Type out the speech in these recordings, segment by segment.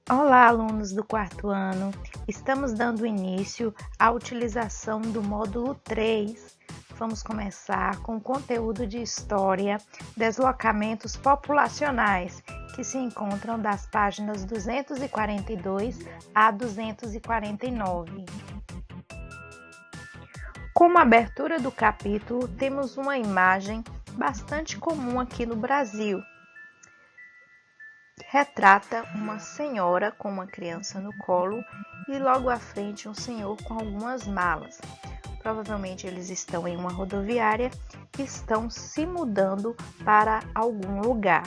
Olá, alunos do quarto ano! Estamos dando início à utilização do módulo 3. Vamos começar com o conteúdo de História, Deslocamentos Populacionais, que se encontram das páginas 242 a 249. Como abertura do capítulo, temos uma imagem bastante comum aqui no Brasil. Retrata uma senhora com uma criança no colo e logo à frente um senhor com algumas malas. Provavelmente eles estão em uma rodoviária e estão se mudando para algum lugar.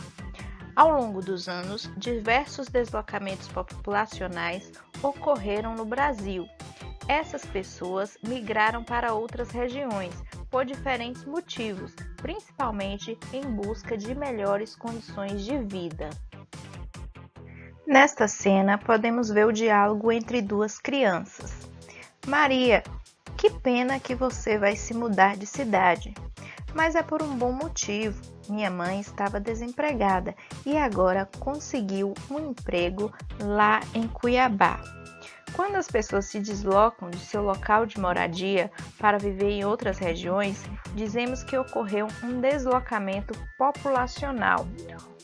Ao longo dos anos, diversos deslocamentos populacionais ocorreram no Brasil. Essas pessoas migraram para outras regiões por diferentes motivos, principalmente em busca de melhores condições de vida. Nesta cena, podemos ver o diálogo entre duas crianças. Maria, que pena que você vai se mudar de cidade. Mas é por um bom motivo. Minha mãe estava desempregada e agora conseguiu um emprego lá em Cuiabá. Quando as pessoas se deslocam de seu local de moradia para viver em outras regiões, dizemos que ocorreu um deslocamento populacional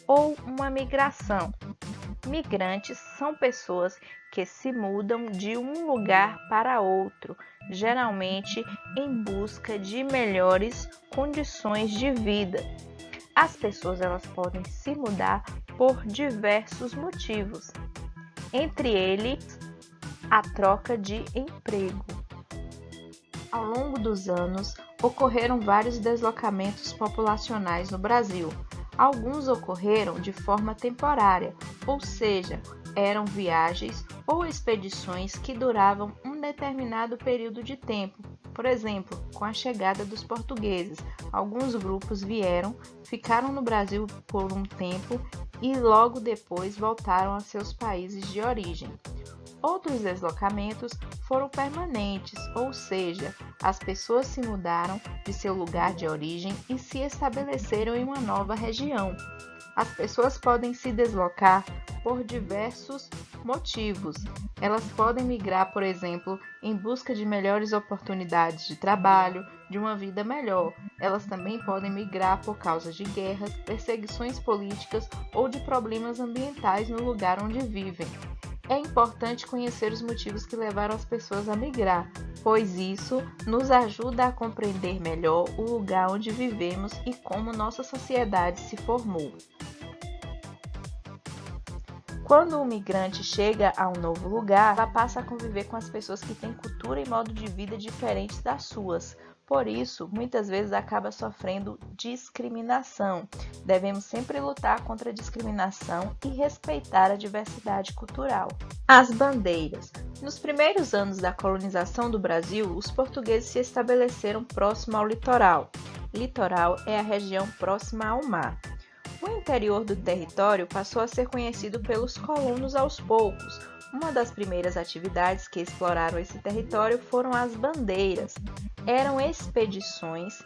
ou uma migração. Migrantes são pessoas que se mudam de um lugar para outro, geralmente em busca de melhores condições de vida. As pessoas elas podem se mudar por diversos motivos, entre eles a troca de emprego. Ao longo dos anos, ocorreram vários deslocamentos populacionais no Brasil. Alguns ocorreram de forma temporária, ou seja, eram viagens ou expedições que duravam um determinado período de tempo. Por exemplo, com a chegada dos portugueses, alguns grupos vieram, ficaram no Brasil por um tempo e logo depois voltaram a seus países de origem. Outros deslocamentos foram permanentes, ou seja, as pessoas se mudaram de seu lugar de origem e se estabeleceram em uma nova região. As pessoas podem se deslocar por diversos motivos. Elas podem migrar, por exemplo, em busca de melhores oportunidades de trabalho, de uma vida melhor. Elas também podem migrar por causa de guerras, perseguições políticas ou de problemas ambientais no lugar onde vivem. É importante conhecer os motivos que levaram as pessoas a migrar, pois isso nos ajuda a compreender melhor o lugar onde vivemos e como nossa sociedade se formou. Quando o migrante chega a um novo lugar, ela passa a conviver com as pessoas que têm cultura e modo de vida diferentes das suas. Por isso, muitas vezes acaba sofrendo discriminação. Devemos sempre lutar contra a discriminação e respeitar a diversidade cultural. As bandeiras. Nos primeiros anos da colonização do Brasil, os portugueses se estabeleceram próximo ao litoral. Litoral é a região próxima ao mar. O interior do território passou a ser conhecido pelos colonos aos poucos. Uma das primeiras atividades que exploraram esse território foram as bandeiras. Eram expedições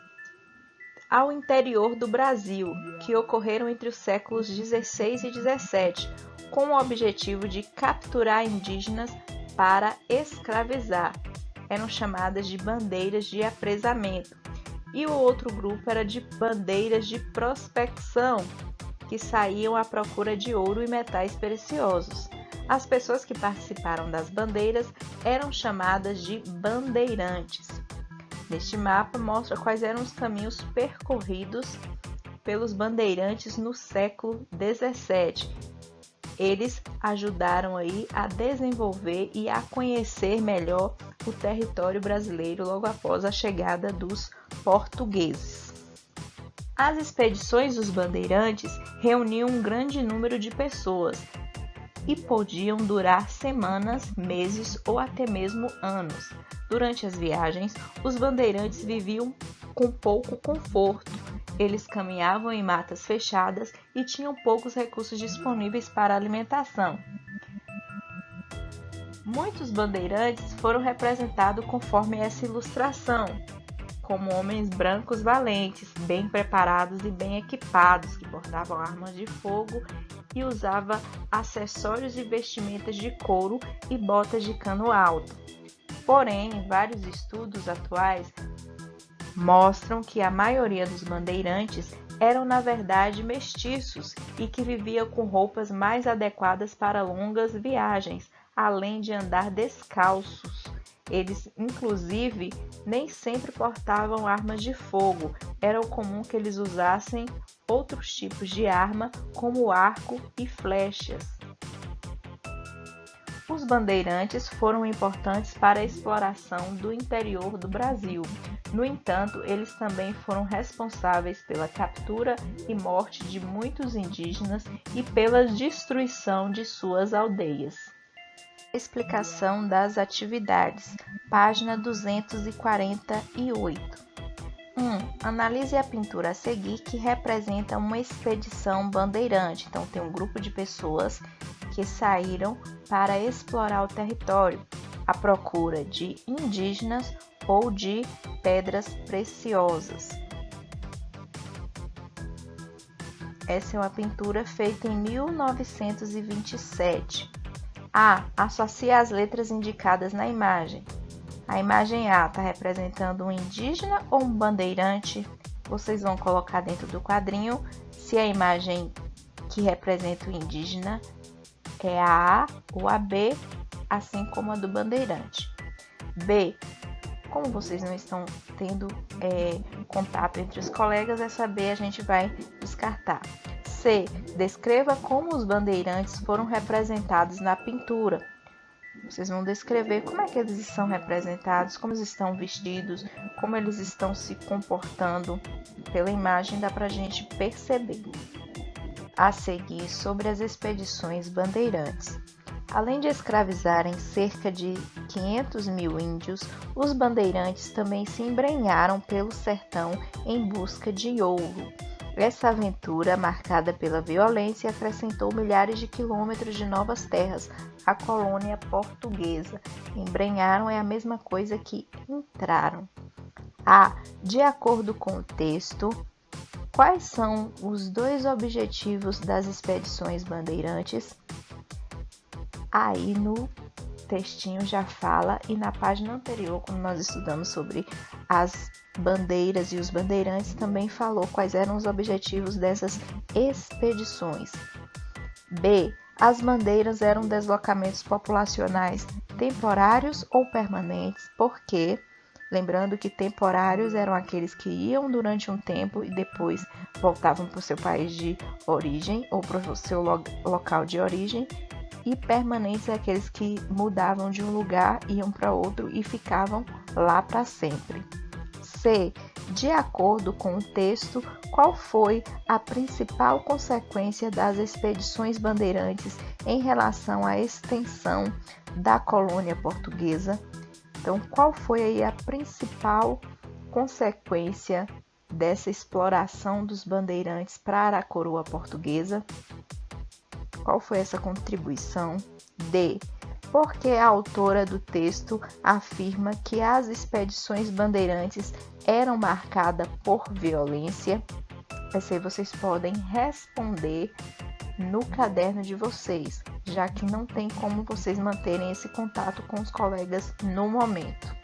ao interior do Brasil, que ocorreram entre os séculos 16 e 17, com o objetivo de capturar indígenas para escravizar. Eram chamadas de bandeiras de apresamento. E o outro grupo era de bandeiras de prospecção, que saíam à procura de ouro e metais preciosos. As pessoas que participaram das bandeiras eram chamadas de bandeirantes. Neste mapa mostra quais eram os caminhos percorridos pelos bandeirantes no século 17. Eles ajudaram aí a desenvolver e a conhecer melhor o território brasileiro logo após a chegada dos portugueses. As expedições dos bandeirantes reuniam um grande número de pessoas e podiam durar semanas, meses ou até mesmo anos. Durante as viagens, os bandeirantes viviam com pouco conforto. Eles caminhavam em matas fechadas e tinham poucos recursos disponíveis para alimentação. Muitos bandeirantes foram representados conforme essa ilustração, como homens brancos valentes, bem preparados e bem equipados, que portavam armas de fogo e usava acessórios e vestimentas de couro e botas de cano alto. Porém, vários estudos atuais mostram que a maioria dos bandeirantes eram na verdade mestiços e que viviam com roupas mais adequadas para longas viagens, além de andar descalços. Eles, inclusive, nem sempre portavam armas de fogo. Era comum que eles usassem outros tipos de arma, como arco e flechas. Os bandeirantes foram importantes para a exploração do interior do Brasil. No entanto, eles também foram responsáveis pela captura e morte de muitos indígenas e pela destruição de suas aldeias. Explicação das atividades. Página 248. 1. Analise a pintura a seguir que representa uma expedição bandeirante. Então, tem um grupo de pessoas que saíram para explorar o território à procura de indígenas ou de pedras preciosas. Essa é uma pintura feita em 1927. A. Associe as letras indicadas na imagem. A imagem A está representando um indígena ou um bandeirante? Vocês vão colocar dentro do quadrinho se a imagem que representa o indígena é a A ou a B, assim como a do bandeirante. B. Como vocês não estão tendo contato entre os colegas, essa B a gente vai descartar. C. Descreva como os bandeirantes foram representados na pintura. Vocês vão descrever como é que eles são representados, como eles estão vestidos, como eles estão se comportando. Pela imagem dá para a gente perceber. A seguir, sobre as expedições bandeirantes. Além de escravizarem cerca de 500 mil índios, os bandeirantes também se embrenharam pelo sertão em busca de ouro. Essa aventura, marcada pela violência, acrescentou milhares de quilômetros de novas terras à colônia portuguesa. Embrenharam é a mesma coisa que entraram. De acordo com o texto, quais são os dois objetivos das expedições bandeirantes? Aí no textinho já fala, e na página anterior, quando nós estudamos sobre as bandeiras e os bandeirantes, também falou quais eram os objetivos dessas expedições. B. As bandeiras eram deslocamentos populacionais temporários ou permanentes, porque, lembrando que temporários eram aqueles que iam durante um tempo e depois voltavam para o seu país de origem ou para o seu local de origem, e permanentes aqueles que mudavam de um lugar, iam para outro e ficavam lá para sempre. C. De acordo com o texto, qual foi a principal consequência das expedições bandeirantes em relação à extensão da colônia portuguesa? Então, qual foi aí a principal consequência dessa exploração dos bandeirantes para a coroa portuguesa? Qual foi essa contribuição? D. Porque a autora do texto afirma que as expedições bandeirantes eram marcadas por violência? Essa aí vocês podem responder no caderno de vocês, já que não tem como vocês manterem esse contato com os colegas no momento.